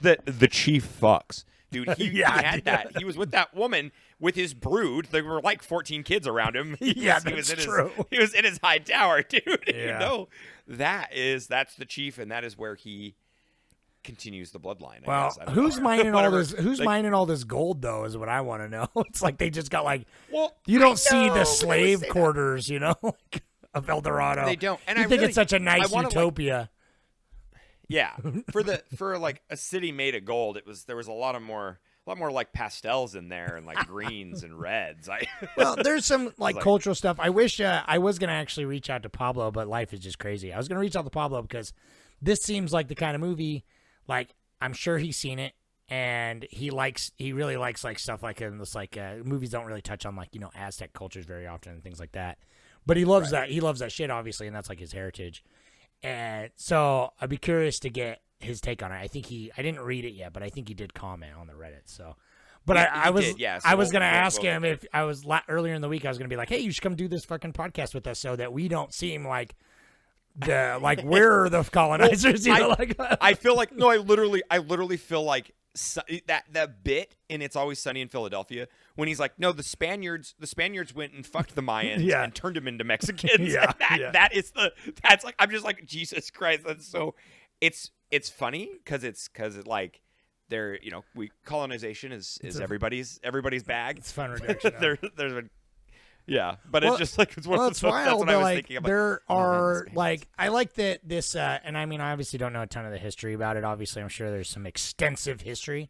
that the chief fucks, dude. He had that. He was with that woman with his brood. There were like 14 kids around him. That's true. He was in his high tower, dude. Yeah. You know, that's the chief, and that is where he continues the bloodline. Well, who's mining all this? Who's mining all this gold though? Is what I want to know. It's like they just got like. Well, you don't see the slave quarters, you know, of El Dorado. They don't. And I think it's such a nice utopia. For like a city made of gold, there was a lot more like pastels in there and like greens and reds. Well, there's some like cultural stuff. I wish I was gonna actually reach out to Pablo, but life is just crazy. I was gonna reach out to Pablo because this seems like the kind of movie, like I'm sure he's seen it and he really likes like stuff like this, like movies don't really touch on like, you know, Aztec cultures very often and things like that. But he loves that. He loves that shit, obviously, and that's like his heritage. And so I'd be curious to get his take on it. I didn't read it yet, but I think he did comment on the Reddit. So, but I was gonna ask him if I was earlier in the week. I was gonna be like, hey, you should come do this fucking podcast with us so that we don't seem like we're the colonizers. Well, I feel like no. I literally feel like that bit in It's Always Sunny in Philadelphia when he's like, no, the Spaniards went and fucked the Mayans and turned them into Mexicans. That's like, I'm just like, Jesus Christ. That's so, it's funny because it's like they're, you know, colonization is everybody's bag. It's fun reduction. There's a, but it's just like, it's one of it's wild. That's what I was thinking. There are like, I like that this, and I mean, I obviously don't know a ton of the history about it. Obviously, I'm sure there's some extensive history,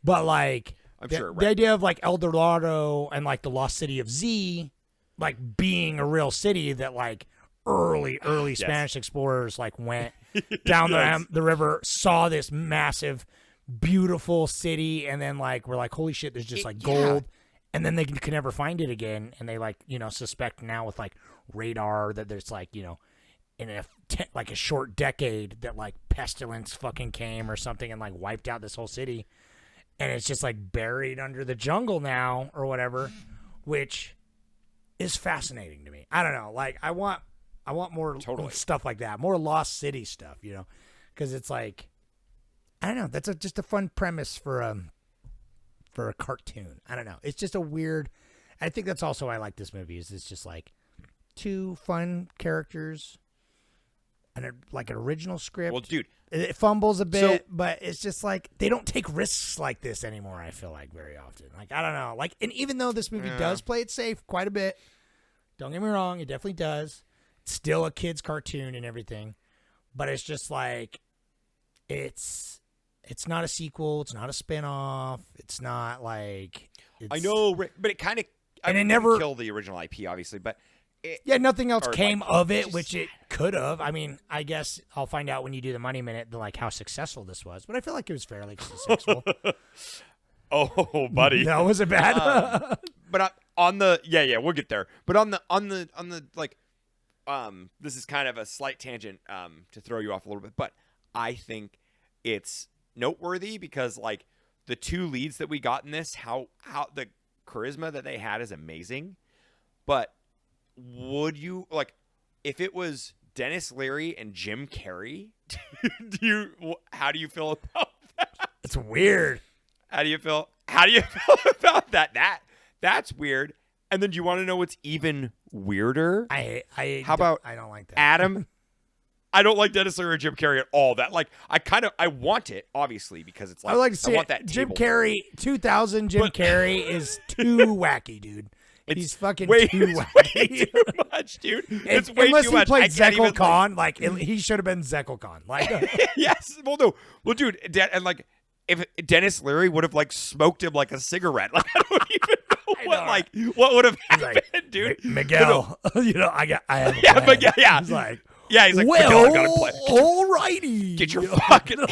But like, I'm the, sure, the right. idea of like El Dorado and like the lost city of Z, like being a real city that like early Yes. Spanish explorers like went down Yes. the river, saw this massive, beautiful city, and then like we're like, holy shit, there's just like gold. And then they can never find it again, and they like suspect now with like radar that there's like in like a short decade that like pestilence fucking came or something and like wiped out this whole city, and it's just like buried under the jungle now or whatever, which is fascinating to me. I don't know, like I want more stuff like that, more Lost City stuff, because it's like I don't know, that's just a fun premise for a cartoon. I don't know. It's just a weird. I think that's also why I like this movie. Is it's just like two fun characters and like an original script. Well, dude, it fumbles a bit, but it's just like they don't take risks like this anymore. I feel like very often. Like I don't know. Like, and even though this movie does play it safe quite a bit, don't get me wrong, it definitely does. It's still a kid's cartoon and everything, but it's just like It's not a sequel. It's not a spinoff. It's not like I know, but it kind of and it never killed the original IP, obviously. But nothing else came like, of it, just, which it could have. I mean, I guess I'll find out when you do the Money Minute, like how successful this was. But I feel like it was fairly successful. Oh, buddy, No, was it bad? but on the we'll get there. But on the like, this is kind of a slight tangent to throw you off a little bit, but I think it's noteworthy because like the two leads that we got in this, how the charisma that they had is amazing. But would you like if it was Dennis Leary and Jim Carrey? How do you feel about that? It's weird. How do you feel about that? That's weird. And then do you want to know what's even weirder? I don't like that. Adam? I don't like Dennis Leary or Jim Carrey at all. That like I want it obviously because it's like I would like to see want that Jim table. Carrey 2000 Jim Carrey is too wacky, dude. He's fucking way too wacky. too much, dude. It's way Unless too he much. played I can't Zekel even, Khan, like he should have been Zekel Khan. Like yes. Well, no. Well, dude, and like if Dennis Leary would have like smoked him like a cigarette, like I don't even know what would have happened, like, dude. Miguel, I have a plan. Miguel, yeah. He's like, yeah, he's like, well, Miguel, I gotta play. Alrighty. Get your fucking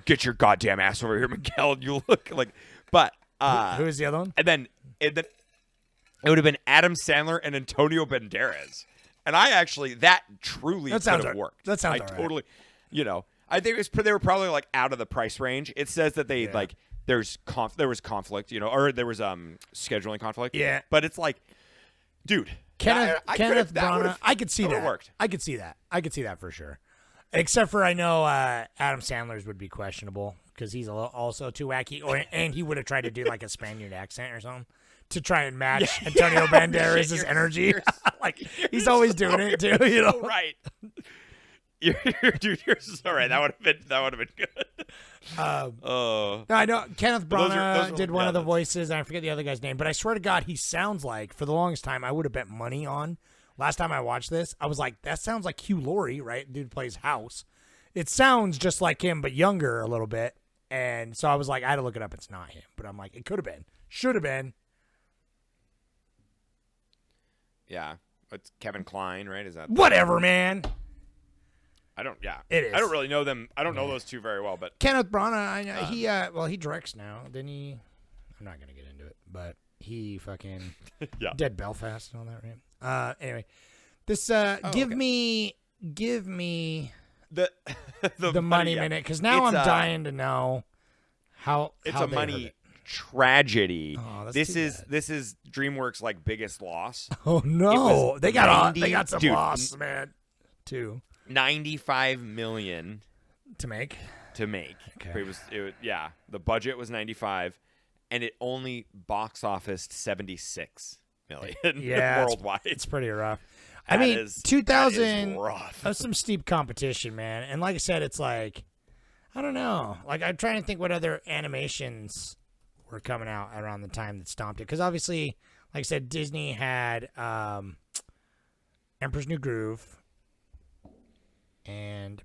get your goddamn ass over here, Miguel. You look like, but who is the other one? And then it would have been Adam Sandler and Antonio Banderas, and that truly could have worked. That sounds I all right. totally, I think they were probably like out of the price range. It says that they like there was conflict, or there was scheduling conflict. Yeah, but it's like, dude. Kenneth Branagh, I could see that. Worked. I could see that for sure. Except for I know Adam Sandler's would be questionable because he's also too wacky, and he would have tried to do like a Spaniard accent or something to try and match Antonio Banderas' energy. Like he's always doing it too, Right. Dude, you're so right. That would have been good. No, I know Kenneth Branagh those are did one of the voices, and I forget the other guy's name, but I swear to God, he sounds like, for the longest time, I would have bet money on. Last time I watched this, I was like, that sounds like Hugh Laurie, right? Dude plays House. It sounds just like him, but younger a little bit. And so I was like, I had to look it up. It's not him, but I'm like, it could have been, should have been. Yeah, it's Kevin Kline, right? Is that whatever, man? It is. I don't really know them. I don't know those two very well, but Kenneth Branagh, he directs now. Didn't he? I'm not gonna get into it, but he fucking did Belfast and all that, right? Anyway, this give me the money minute because now I'm dying to know how it's how a they money heard it. tragedy. Oh, that's this too is bad. this is DreamWorks' like biggest loss. Oh no, they got some dude, loss, man. Too $95 million to make. Okay. It was the budget was 95 and it only box officed 76 million worldwide. It's pretty rough. I mean, 2000 that is rough. That's some steep competition, man. And like I said, it's like I don't know. Like I'm trying to think what other animations were coming out around the time that stomped it because obviously, like I said, Disney had Emperor's New Groove.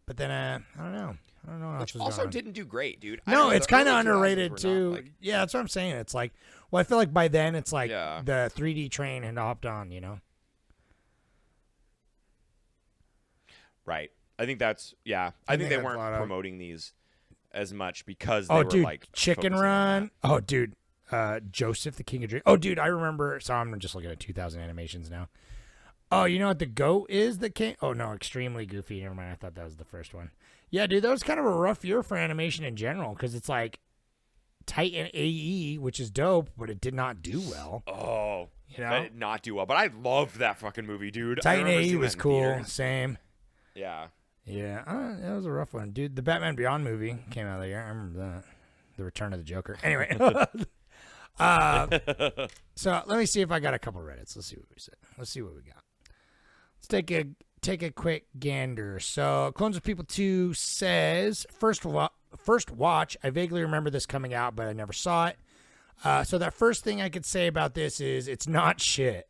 But then I don't know. I don't know what Which else was also going on. didn't do great, dude. I No, don't know, it's the kind of early 2000s underrated were too. not, like- Yeah, that's what I'm saying. It's like, well, I feel like by then it's like Yeah. the 3D train had hopped on, Right. I think that's I think they that's a weren't lot of- promoting these as much because they Oh, were dude, like Chicken focusing on Run. Oh, dude, Joseph the King of Dreams. Oh, dude, I remember. So I'm just looking at 2000 animations now. Oh, you know what the goat is that came? Oh no, Extremely Goofy. Never mind. I thought that was the first one. Yeah, dude, that was kind of a rough year for animation in general because it's like Titan AE, which is dope, but it did not do well. that. Oh, You know? that did not do well. But I loved that fucking movie, dude. I Titan remember AE seeing was that in cool. theaters. Same. Yeah. Yeah, that was a rough one, dude. The Batman Beyond movie came out of the year. I remember that. The Return of the Joker. Anyway, so let me see if I got a couple Reddits. Let's see what we said. Let's see what we got. Let's take a quick gander. So Clones of People 2 says first watch. I vaguely remember this coming out, but I never saw it. So that first thing I could say about this is it's not shit.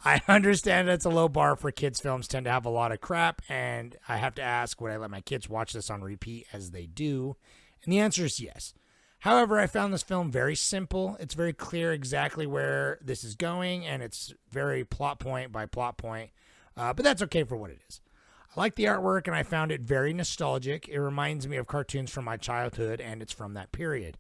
I understand that's a low bar for kids' films tend to have a lot of crap, and I have to ask, would I let my kids watch this on repeat as they do? And the answer is yes. However, I found this film very simple. It's very clear exactly where this is going, and it's very plot point by plot point. But that's okay for what it is. I like the artwork, and I found it very nostalgic. It reminds me of cartoons from my childhood, and it's from that period.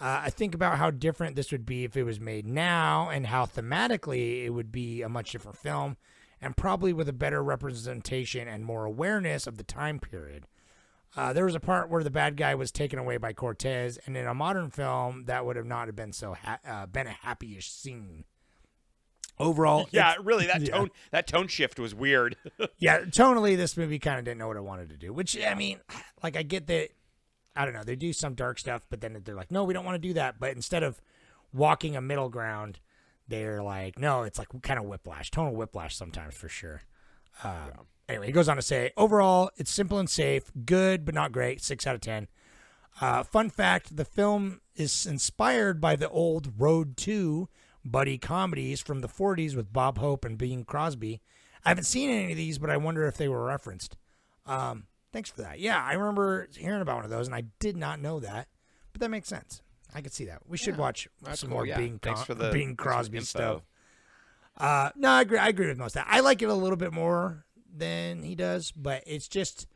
I think about how different this would be if it was made now and how thematically it would be a much different film and probably with a better representation and more awareness of the time period. There was a part where the bad guy was taken away by Cortez, and in a modern film, that would have not have been so been a happy-ish scene. Overall, Yeah, really, that tone shift was weird. yeah, tonally, this movie kind of didn't know what it wanted to do. Which, I mean, like, I get that. I don't know. They do some dark stuff, but then they're like, no, we don't want to do that. But instead of walking a middle ground, they're like, no, it's like kind of whiplash, tonal whiplash sometimes for sure. Anyway, he goes on to say, overall, it's simple and safe, good, but not great, 6 out of 10. Fun fact, the film is inspired by the old Road 2 buddy comedies from the 40s with Bob Hope and Bing Crosby. I haven't seen any of these, but I wonder if they were referenced. Thanks for that. Yeah, I remember hearing about one of those, and I did not know that, but that makes sense. I could see that. We should watch some more Bing Crosby stuff. No, I agree with most of that. I like it a little bit more than he does, but it's just,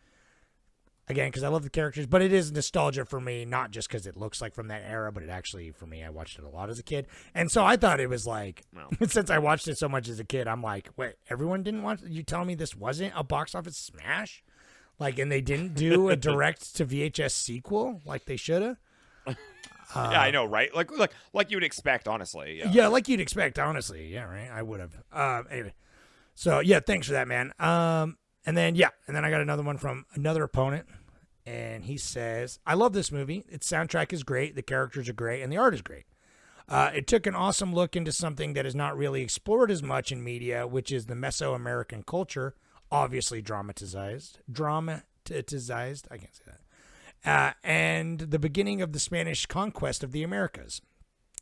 again, because I love the characters, but it is nostalgia for me, not just because it looks like from that era, but it actually, for me, I watched it a lot as a kid. And so I thought it was like, since I watched it so much as a kid, I'm like, wait, everyone didn't watch it? You telling me this wasn't a box office smash? Like, and they didn't do a direct to VHS sequel like they should have? Yeah, I know, right? Like you would expect, honestly. Yeah, like you'd expect, honestly. Yeah, right? I would have. Anyway. So, yeah, thanks for that, man. And then I got another one from another opponent, and he says, I love this movie. Its soundtrack is great, the characters are great, and the art is great. It took an awesome look into something that is not really explored as much in media, which is the Mesoamerican culture, obviously dramatized. I can't say that. And the beginning of the Spanish conquest of the Americas.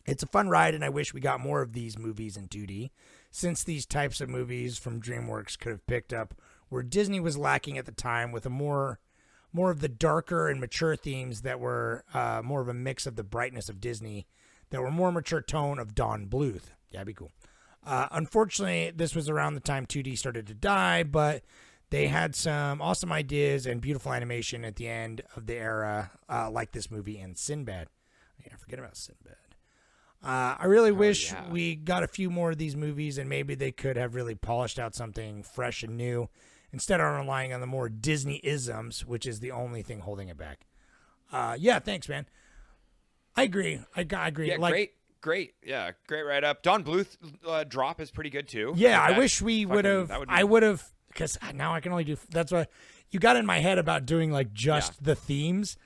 It's a fun ride, and I wish we got more of these movies in 2D, since these types of movies from DreamWorks could have picked up where Disney was lacking at the time, with a more of the darker and mature themes that were more of a mix of the brightness of Disney, that were more mature tone of Don Bluth. Yeah, that'd be cool. Unfortunately, this was around the time 2D started to die, but they had some awesome ideas and beautiful animation at the end of the era, like this movie and Sinbad. Yeah, forget about Sinbad. I really wish we got a few more of these movies, and maybe they could have really polished out something fresh and new, instead of relying on the more Disney-isms, which is the only thing holding it back. Yeah, thanks, man. I agree. I agree. Yeah, great. Yeah, great write-up. Don Bluth drop is pretty good, too. Yeah, I wish we would have. I would have, because now I can only do. That's what you got in my head about doing, like, just the themes,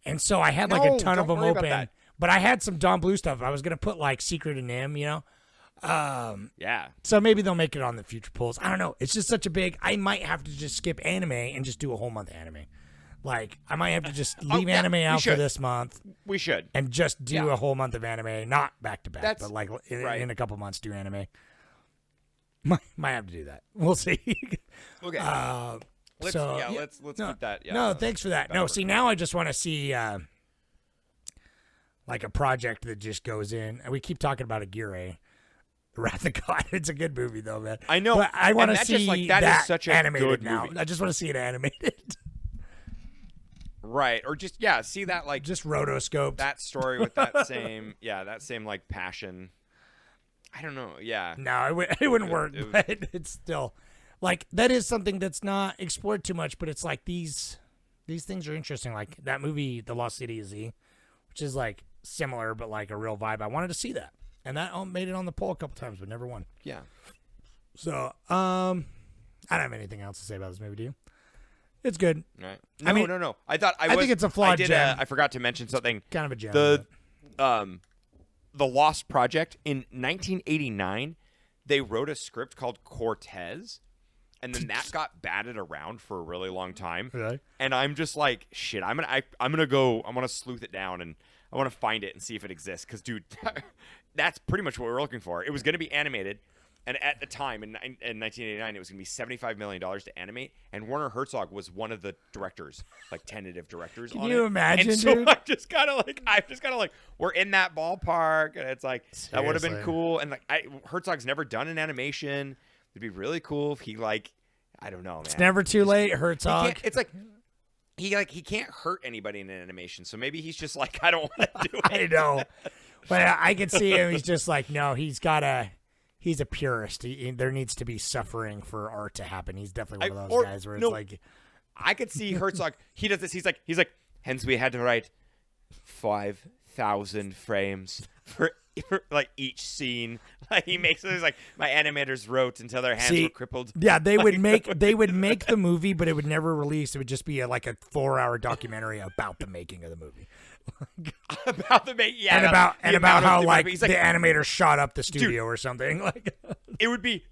and so I had like a ton of them open. But I had some Don Bluth stuff. I was gonna put like Secret and Nim, Yeah. So maybe they'll make it on the future polls. I don't know. It's just such a big. I might have to just skip anime and just do a whole month of anime. Like, I might have to just leave anime out for this month. We should. And just do a whole month of anime, not back to back, but like in a couple months do anime. Might have to do that. We'll see. Okay. Let's keep that. Yeah, no, thanks for that. No, see, now I just want to see like a project that just goes in, and we keep talking about Aguirre, Wrath of God. It's a good movie though, man. I know, but I want to see just, like, that is such a animated good now. movie. I just want to see it animated. Right, or just see that like just rotoscoped that story with that same like passion. I don't know. Yeah. No, it wouldn't work, but it's still like that is something that's not explored too much. But it's like these things are interesting. Like that movie, The Lost City of Z, which is like similar but like a real vibe. I wanted to see that, and that made it on the poll a couple times, but never won. Yeah. So I don't have anything else to say about this movie. Do you? It's good. Right. No, no. I think it's a flawed gem. I forgot to mention something. Kind of a gem. The Lost Project in 1989, they wrote a script called Cortez, and then that got batted around for a really long time. Really? And I'm just like, shit. I'm gonna sleuth it down, and I want to find it and see if it exists. Because, dude, that's pretty much what we're looking for. It was gonna be animated. And at the time, in 1989, it was going to be $75 million to animate, and Werner Herzog was one of the directors, like tentative directors. Can on you it. imagine, and so dude? I'm just kind of like, we're in that ballpark, and it's like that would have been Seriously. cool. And like, Herzog's never done an animation. It'd be really cool if he I don't know, man. It's never too late, Herzog. It's like he can't hurt anybody in an animation, so maybe he's just like, I don't want to do it. I know, but I can see him. He's just like, no, he's a purist. There needs to be suffering for art to happen. He's definitely one of those guys where it's like, I could see Herzog. He does this. He's like. Hence, we had to write 5,000 frames for like each scene. Like he makes it. He's like, my animators wrote until their hands were crippled. Yeah, they would make the movie, but it would never release. It would just be like a 4-hour documentary about the making of the movie. About the making, yeah, and about how like he's the animator shot up the studio or something. Like it'd be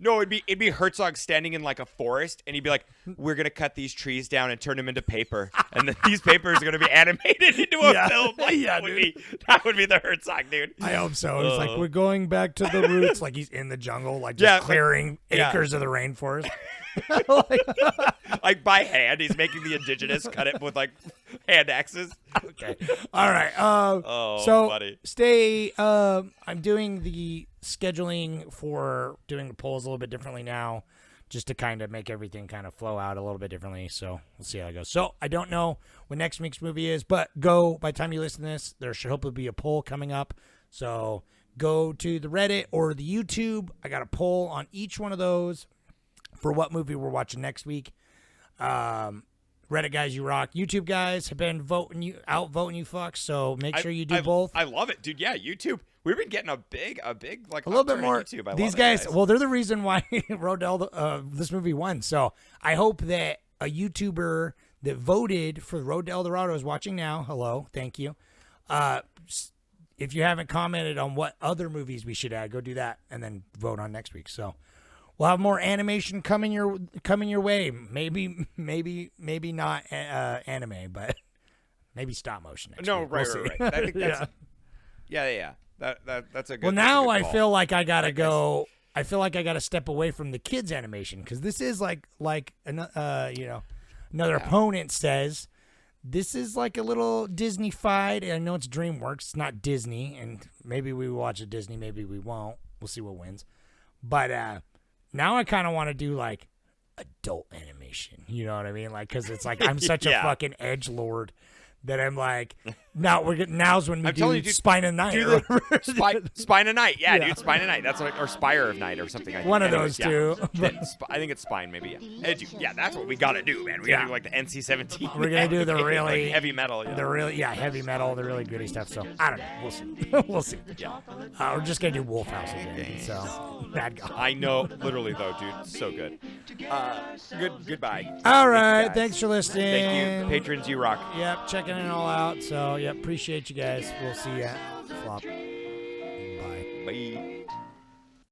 Herzog standing in like a forest, and he'd be like, "We're gonna cut these trees down and turn them into paper, and then these papers are gonna be animated into a film." Like, that would be the Herzog, dude. I hope so. It's like we're going back to the roots. Like he's in the jungle, like just clearing acres of the rainforest. Like by hand, he's making the indigenous cut it with like hand axes. Okay. All right. So buddy. Stay. I'm doing the scheduling for doing the polls a little bit differently now, just to kind of make everything kind of flow out a little bit differently. So we'll see how it goes. So I don't know what next week's movie is, but by the time you listen to this, there should hopefully be a poll coming up. So go to the Reddit or the YouTube. I got a poll on each one of those for what movie we're watching next week. Reddit guys, you rock. YouTube guys have been voting you fucks, so make sure you do both. I love it, dude. Yeah, YouTube. We've been getting a big like a little bit more. YouTube. These guys, well, they're the reason why this movie won. So I hope that a YouTuber that voted for Road to El Dorado is watching now. Hello, thank you. If you haven't commented on what other movies we should add, go do that and then vote on next week. So we'll have more animation coming your way. Maybe not anime, but maybe stop motion. Next week. Right. I think that's yeah. That's a good. Well, now I I feel like I gotta go. I feel like I gotta step away from the kids animation because this is like another opponent says. This is like a little Disney-fied. I know it's DreamWorks. It's not Disney, and maybe we will watch a Disney. Maybe we won't. We'll see what wins. But now I kind of want to do like adult animation. You know what I mean? Like, because it's like I'm such a fucking edgelord that I'm like, now's when we do Spine of Night. Spine of Night, dude. Spine of Night. That's like, or Spire of Night or something. One of those two. I think it's Spine, maybe. Yeah, that's what we gotta do, man. We gotta do like the NC-17. We're gonna do the really like heavy metal. Heavy metal, the really goody stuff. So I don't know. We'll see. We'll see. Yeah. We're just gonna do Wolf House again. So bad guy. I know, literally though, dude. So good. Goodbye. All right. Thanks for listening. Thank you, patrons. You rock. Yep. Checking it all out. So, appreciate you guys. We'll see you at Flop. Bye. Bye.